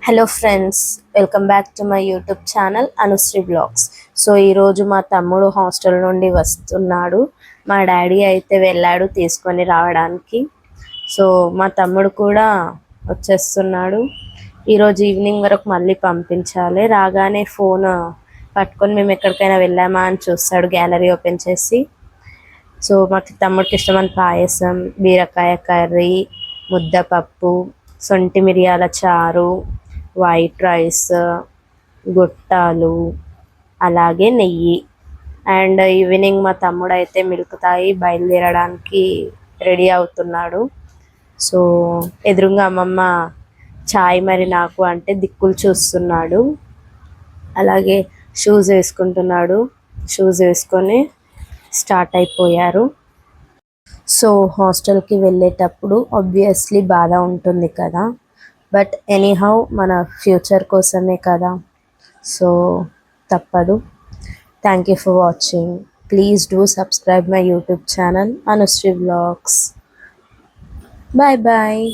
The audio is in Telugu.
Hello friends, welcome back to my YouTube channel Anushree blogs. So ఈరోజు మా తమ్ముడు హాస్టల్ నుండి వస్తున్నాడు. మా డాడీ అయితే వెళ్ళాడు తీసుకొని రావడానికి. సో మా తమ్ముడు కూడా వచ్చేస్తున్నాడు. ఈరోజు ఈవినింగ్ వరకు మళ్ళీ పంపించాలి. రాగానే ఫోన్ పట్టుకొని మేము ఎక్కడికైనా వెళ్ళామా అని చూస్తాడు గ్యాలరీ ఓపెన్ చేసి. సో మాకు తమ్ముడికి ఇష్టమైన పాయసం, బీరకాయ కర్రీ, ముద్దపప్పు, సొంటి మిరియాల చారు, వైట్ రైస్, గొట్టాలు, అలాగే నెయ్యి. అండ్ ఈవినింగ్ మా తమ్ముడు అయితే మిల్క్ తాగి బయలుదేరడానికి రెడీ అవుతున్నాడు. సో ఎదురుగా అమ్మమ్మ చాయ్ మరి నాకు అంటే దిక్కులు చూస్తున్నాడు. అలాగే షూస్ వేసుకుంటున్నాడు. షూస్ వేసుకొని స్టార్ట్ అయిపోయారు. సో హాస్టల్కి వెళ్ళేటప్పుడు ఆబ్వియస్లీ బాధ ఉంటుంది కదా, బట్ ఎనీహౌ మన ఫ్యూచర్ కోసమే కదా. సో తప్పదు. Thank you for watching. Please do subscribe my YouTube channel Anushree blogs. Bye bye.